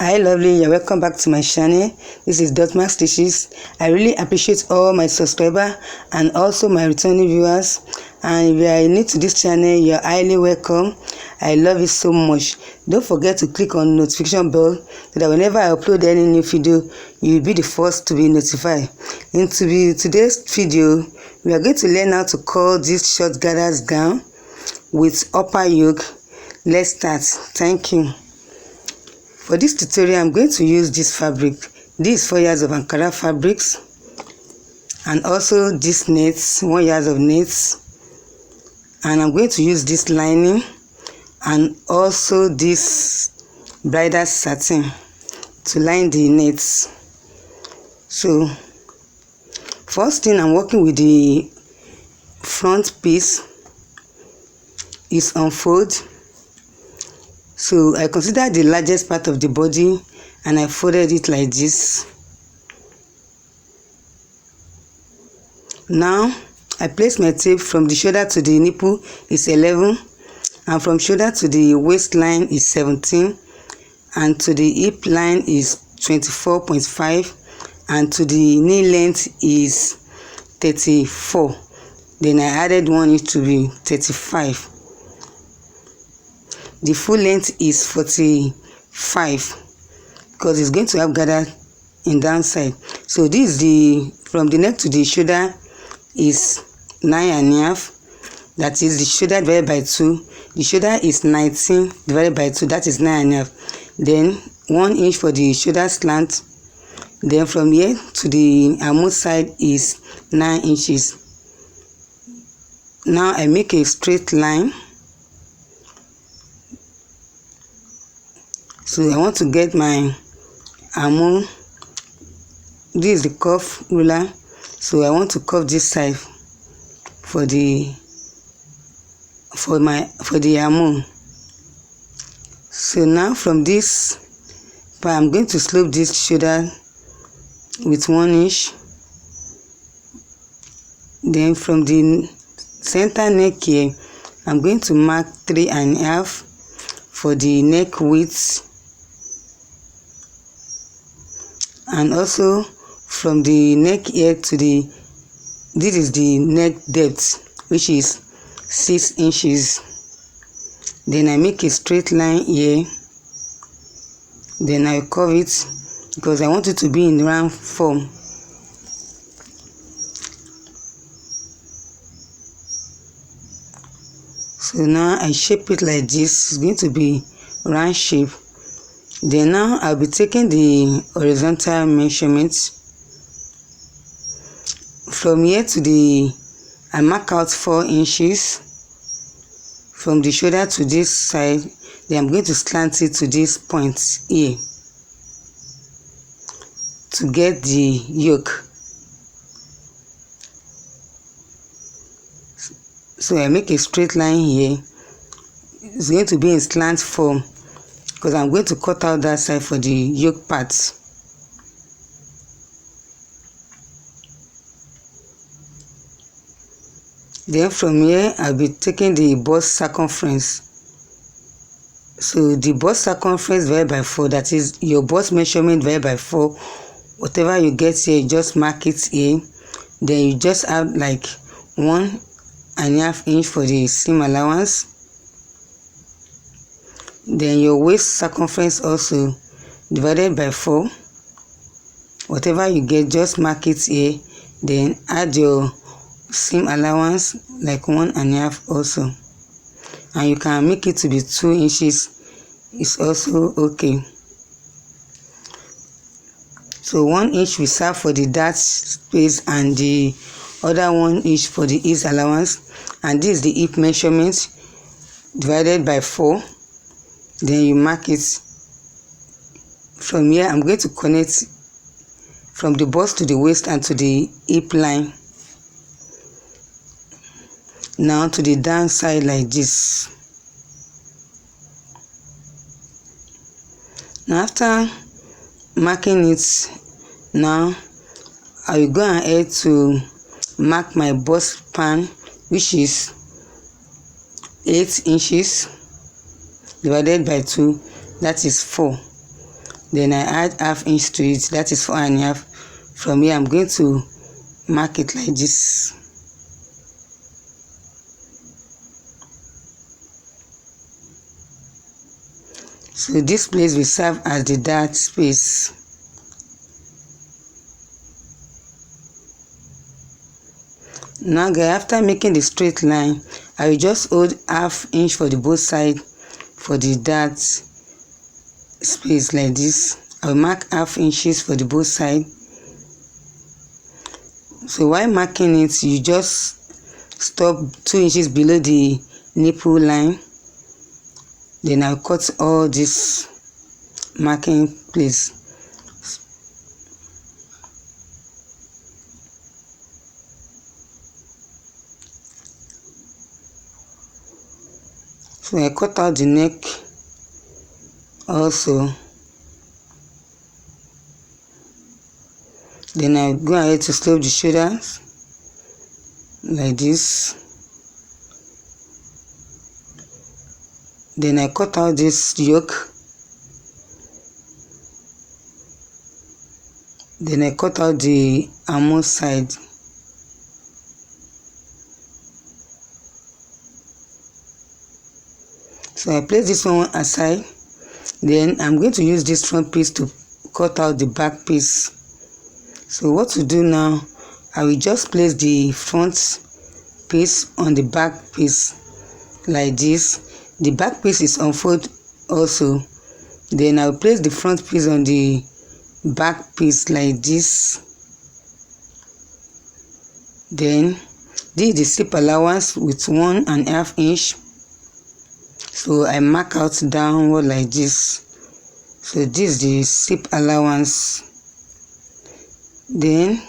Hi lovely, you're welcome back to my channel. This is Dotmark Stitches. I really appreciate all my subscribers and also my returning viewers. And if you are new to this channel, you're highly welcome. I love it so much. Don't forget to click on notification bell so that whenever I upload any new video, you'll be the first to be notified. In today's video, we are going to learn how to cut this short gathers gown with upper yoke. Let's start. Thank you. For this tutorial, I'm going to use this fabric. These 4 yards of Ankara fabrics, and also this nets, 1 yard of nets, and I'm going to use this lining and also this bridal satin to line the nets. So first thing, I'm working with the front piece is unfold. So I consider the largest part of the body and I folded it like this. Now I place my tape from the shoulder to the nipple is 11, and from shoulder to the waistline is 17, and to the hip line is 24.5, and to the knee length is 34. Then I added 1 inch to be 35. The full length is 45 because it's going to have gather in downside. So this is the from the neck to the shoulder is 9.5. That is the shoulder divided by 2. The shoulder is 19 divided by 2. That is 9.5. Then 1 inch for the shoulder slant. Then from here to the armhole side is 9 inches. Now I make a straight line. So I want to get my armhole. This is the cuff ruler. So I want to cuff this side for the armhole. So now from this part, I'm going to slope this shoulder with 1 inch. Then from the center neck here, I'm going to mark 3.5 for the neck width. And also from the neck here to this is the neck depth, which is 6 inches. Then I make a straight line here. Then I curve it because I want it to be in round form. So now I shape it like this. It's going to be round shape. Then now I'll be taking the horizontal measurements. From here to I mark out 4 inches. From the shoulder to this side, then I'm going to slant it to this point here to get the yoke. So I make a straight line here. It's going to be in slant form because I'm going to cut out that side for the yoke parts. Then from here, I'll be taking the bust circumference. So the bust circumference divided by 4, that is your bust measurement divided by 4. Whatever you get here, you just mark it here. Then you just add like 1.5 inch for the seam allowance. Then your waist circumference also divided by 4. Whatever you get, just mark it here. Then add your seam allowance like 1.5 also. And you can make it to be 2 inches. It's also okay. So 1 inch we serve for the dart space and the other 1 inch for the ease allowance. And this is the hip measurement divided by 4. Then you mark it. From here, I'm going to connect from the bust to the waist and to the hip line. Now to the downside like this. Now after marking it, now I will go ahead to mark my bust span, which is 8 inches divided by 2, that is 4. then I add half inch to it, that is 4.5. From here I'm going to mark it like this. So this place will serve as the dart space. Now guys, after making the straight line, I will just hold half inch for the both side for the dart space like this. I will mark half inches for the both side. So while marking it, you just stop 2 inches below the nipple line. Then I'll cut all this marking place. So I cut out the neck also. Then I go ahead to slope the shoulders like this. Then I cut out this yoke. Then I cut out the armhole side. So I place this one aside. Then I'm going to use this front piece to cut out the back piece. So what to do now, I will just place the front piece on the back piece like this. The back piece is unfold also. Then I will place the front piece on the back piece like this. Then this is the slip allowance with 1.5 inch. So I mark out downward like this. So this is the slip allowance. Then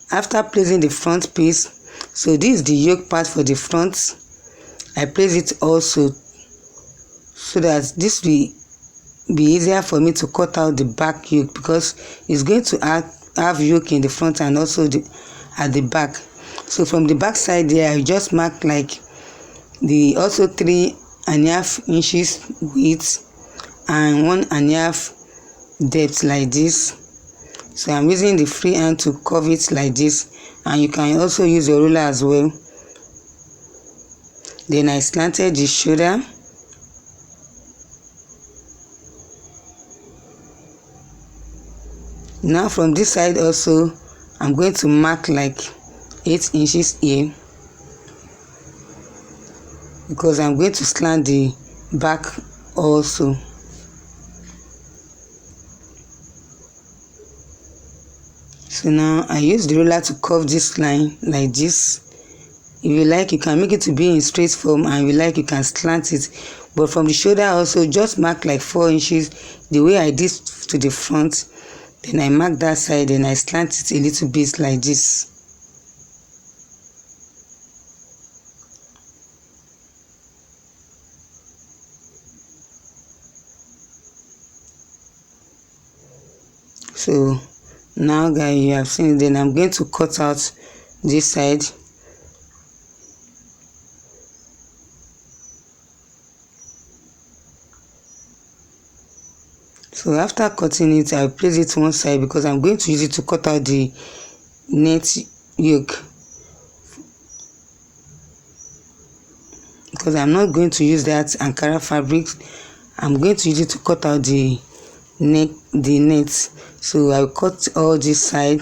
after placing the front piece, so this is the yoke part for the front, I place it also so that this will be easier for me to cut out the back yoke, because it's going to have yoke in the front and also at the back. So from the back side there, I just mark like the also 3.5 inches width and 1.5 depth like this. So I'm using the free hand to curve it like this, and you can also use your ruler as well. Then I slanted the shoulder. Now from this side also, I'm going to mark like 8 inches here, because I'm going to slant the back also. So now I use the ruler to curve this line like this. If you like, you can make it to be in straight form, and if you like, you can slant it. But from the shoulder also, just mark like 4 inches the way I did to the front. Then I mark that side and I slant it a little bit like this. So now guys, you have seen it. Then I'm going to cut out this side. So after cutting it, I'll place it one side because I'm going to use it to cut out the net yoke, because I'm not going to use that Ankara fabric. I'm going to use it to cut out the net. So I'll cut all this side.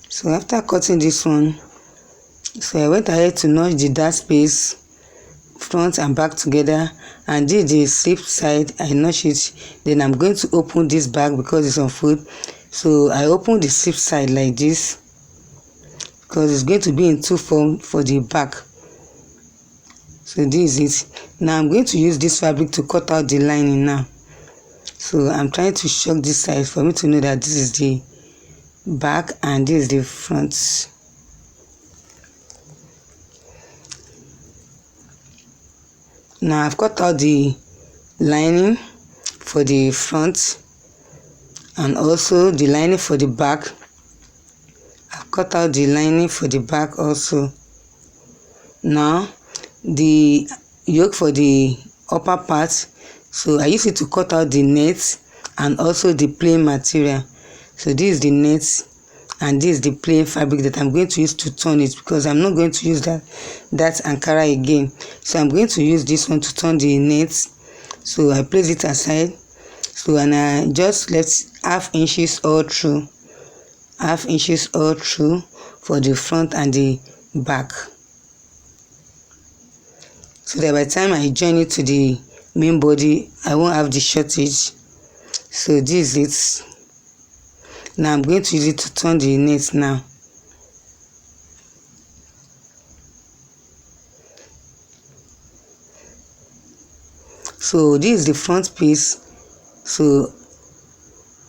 So after cutting this one, so I went ahead to notch the dart space front and back together, and this is the slip side. I notch it. Then I'm going to open this back because it's on foot. So I open the slip side like this because it's going to be in two form for the back. So this is it. Now I'm going to use this fabric to cut out the lining now. So I'm trying to shock this side for me to know that this is the back and this is the front. Now I've cut out the lining for the front, and also the lining for the back. I've cut out the lining for the back also. Now the yoke for the upper part, so I use it to cut out the net and also the plain material. So this is the net and this is the plain fabric that I'm going to use to turn it, because I'm not going to use that Ankara again. So I'm going to use this one to turn the net. So I place it aside. So, and I just left half inches all through for the front and the back, so that by the time I join it to the main body, I won't have the shortage. So this is it. Now I'm going to use it to turn the net now. So this is the front piece. So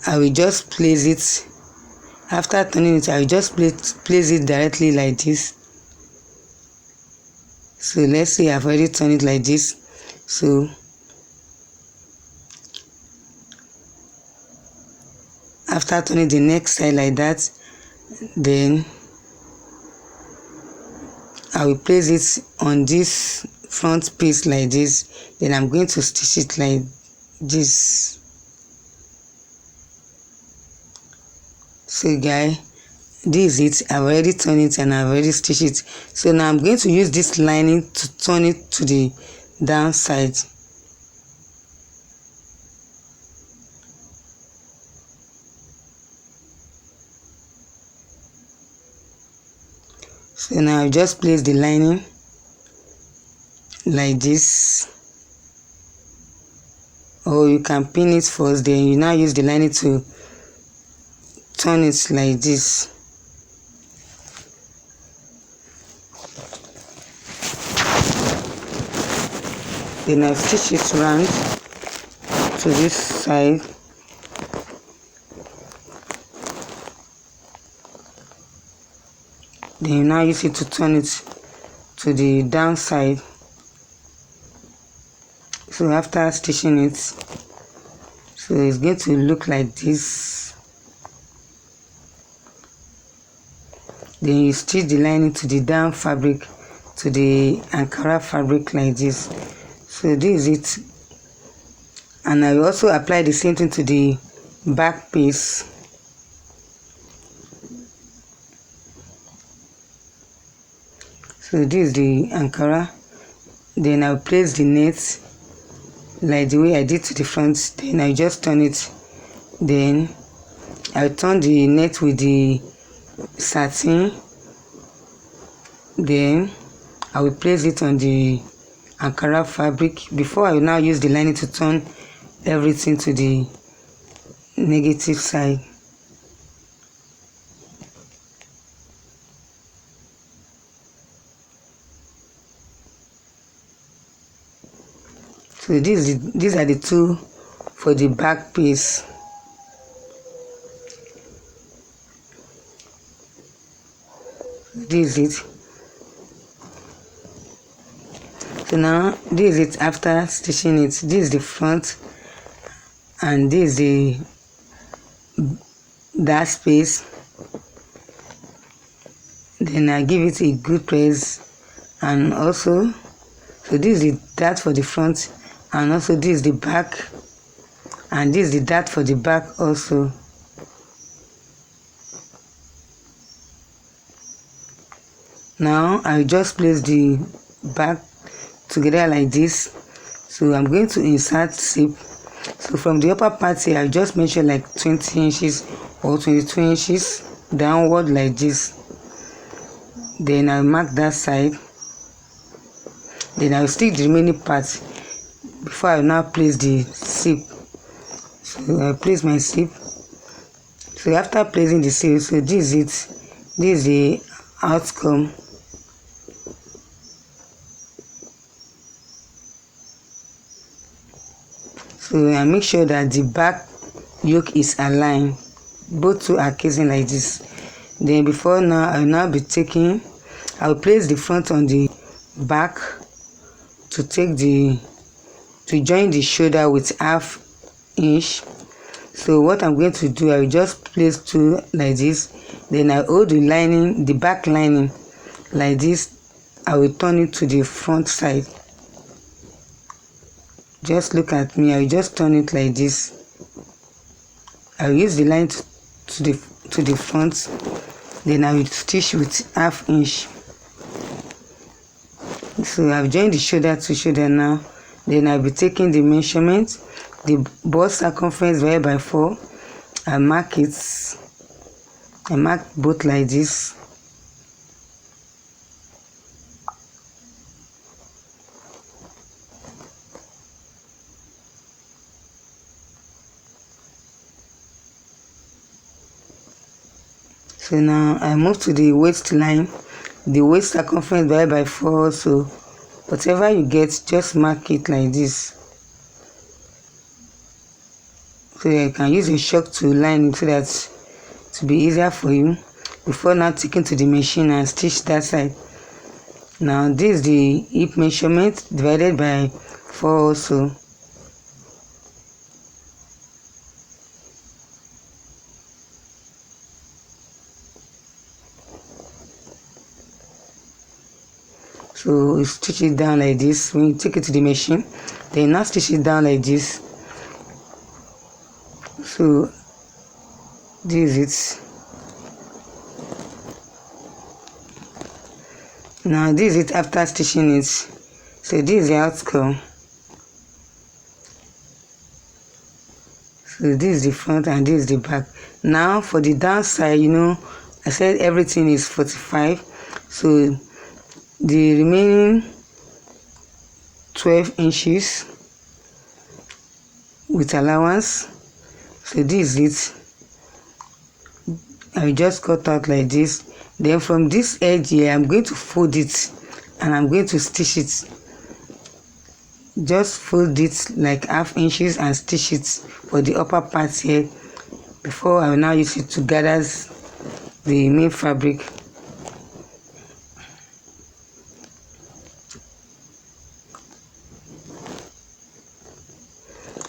I will just place it. After turning it, I will just place it directly like this. So let's say I've already turned it like this. So after turning the next side like that, then I will place it on this front piece like this. Then I'm going to stitch it like this. So guys, this is it. I've already turned it and I've already stitched it. So now I'm going to use this lining to turn it to the downside. So now I just place the lining like this, or you can pin it first, then you now use the lining to turn it like this. Then I stitch it round to this side. Then you now use it to turn it to the downside. So after stitching it, so it's going to look like this. Then you stitch the lining to the down fabric, to the Ankara fabric like this. So this is it. And I will also apply the same thing to the back piece. So this is the Ankara. Then I'll place the net like the way I did to the front. Then I just turn it. Then I'll turn the net with the satin. Then I will place it on the Ankara fabric before I will now use the lining to turn everything to the negative side. So these are the two for the back piece. This is it. So now this is it after stitching it. This is the front and this is that space. Then I give it a good press, and also so this is the dart for the front, and also this is the back, and this is the dart for the back also. Now I will just place the back together like this. So I'm going to insert zip. So from the upper part here, I just measure like 20 inches or 22 inches downward like this. Then I'll mark that side. Then I'll stick the remaining part before I will now place the zip. So I place my zip. So after placing the zip, so this is it. This is the outcome. So I make sure that the back yoke is aligned. Both two are casing like this. Then before now, I will now be taking, I will place the front on the back to join the shoulder with half inch. So what I'm going to do, I will just place 2 like this, then I hold the lining, the back lining like this. I will turn it to the front side. Just look at me, I will just turn it like this. I will use the line to the front, then I will stitch with 1/2 inch. So I've joined the shoulder to shoulder now. Then I'll be taking the measurement, the bust circumference divided by 4. I mark it. I mark both like this. So now I move to the waistline, the waist circumference divided by 4. So whatever you get, just mark it like this. So you can use a chalk to line it so that to be easier for you before now taking to the machine and stitch that side. Now this is the hip measurement divided by 4 also. So you stitch it down like this. When you take it to the machine, then now stitch it down like this. So this is it. Now this is it after stitching it. So this is the outcome. So this is the front and this is the back. Now for the downside, I said everything is 45. So the remaining 12 inches with allowance. So this is it. I will just cut out like this. Then from this edge here, I'm going to fold it and I'm going to stitch it. Just fold it like 1/2 inches and stitch it for the upper part here before I will now use it to gather the main fabric.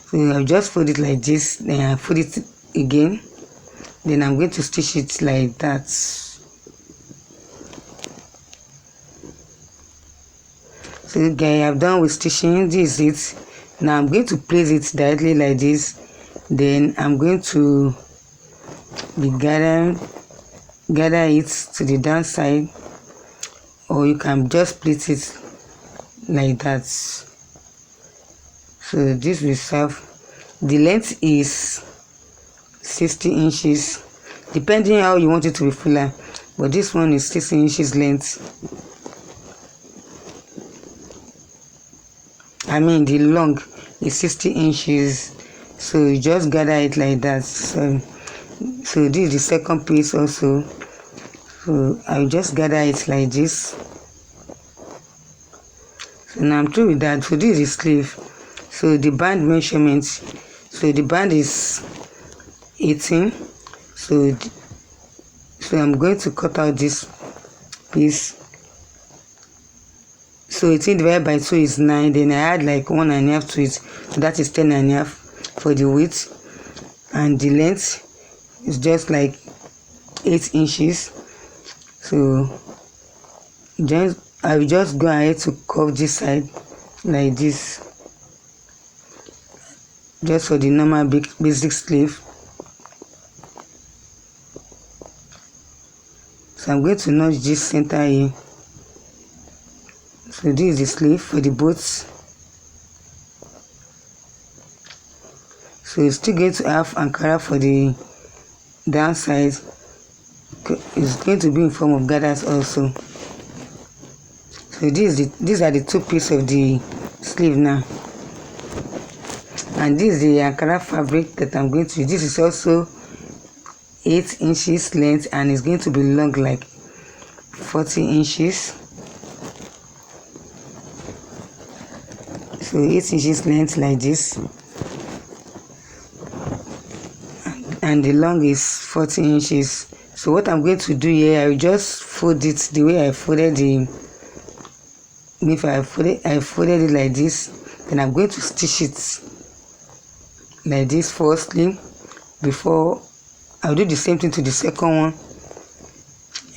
So I'll just fold it like this, then I fold it again, then I'm going to stitch it like that. So guys, I've done with stitching. This is it. Now I'm going to place it directly like this, then I'm going to be gather it to the downside, or you can just split it like that. So this will serve. The length is 60 inches, depending how you want it to be fuller, but this one is 60 inches length. I mean the long is 60 inches. So you just gather it like that. So this is the second piece also. So I'll just gather it like this. So now I'm through with that. So this is the sleeve. So the band measurement, so the band is 18. So I'm going to cut out this piece. So 18 divided by 2 is 9. Then I add like 1.5 to it. So that is 10.5 for the width. And the length is just like 8 inches. So I will just go ahead to curve this side like this, just for the normal basic sleeve. So I'm going to notch this center here. So this is the sleeve for the boots. So you're still going to have ankara for the downside. It's going to be in form of gathers also. So these are the 2 pieces of the sleeve now. And this is the ankara fabric that I'm going to use. This is also 8 inches length and it's going to be long like 40 inches. So 8 inches length like this. And the long is 40 inches. So what I'm going to do here, I will just fold it the way I folded I folded it like this. Then I'm going to stitch it like this firstly. before I'll do the same thing to the second one.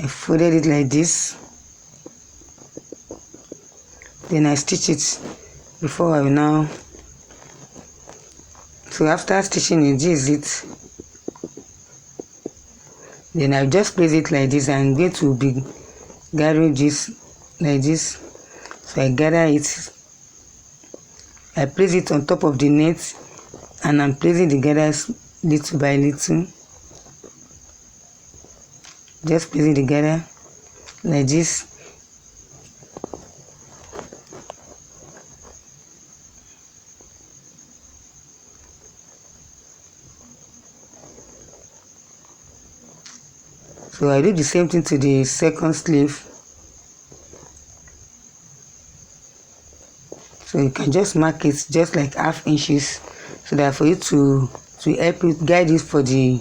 I folded it like this, then I stitch it before I will now. So after stitching it, this is it. Then I'll just place it like this. I'm going to be gathering this like this. So I gather it, I place it on top of the net, and I'm placing the gathers little by little. Just placing the gather like this. So I do the same thing to the second sleeve. So you can just mark it just like half inches, so that for you to help you guide it for the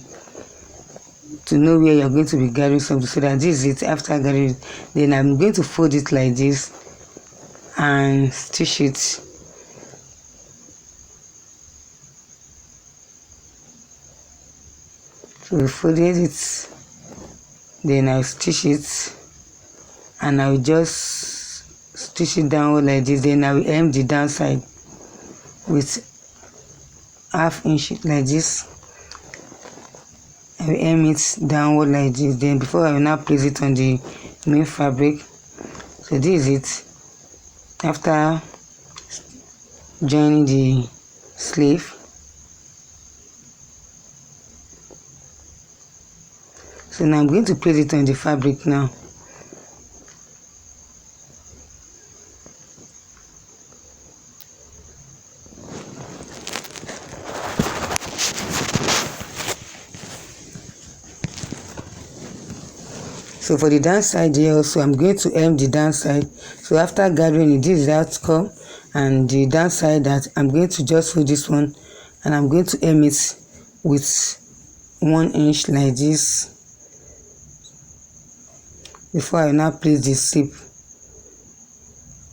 to know where you're going to be gathering something. So that this is it. After gathering it, then I'm going to fold it like this and stitch it. So we folded it, then I'll stitch it, and I'll just stitch it downward like this. Then I will hem the downside with half inch like this. I will hem it downward like this. Then before I will now place it on the main fabric. So this is it. After joining the sleeve, so now I'm going to place it on the fabric now. So for the downside here also, I'm going to hem the downside. So after gathering it, this is the outcome, and the downside that I'm going to just fold this one, and I'm going to hem it with 1 inch like this before I now place the zip.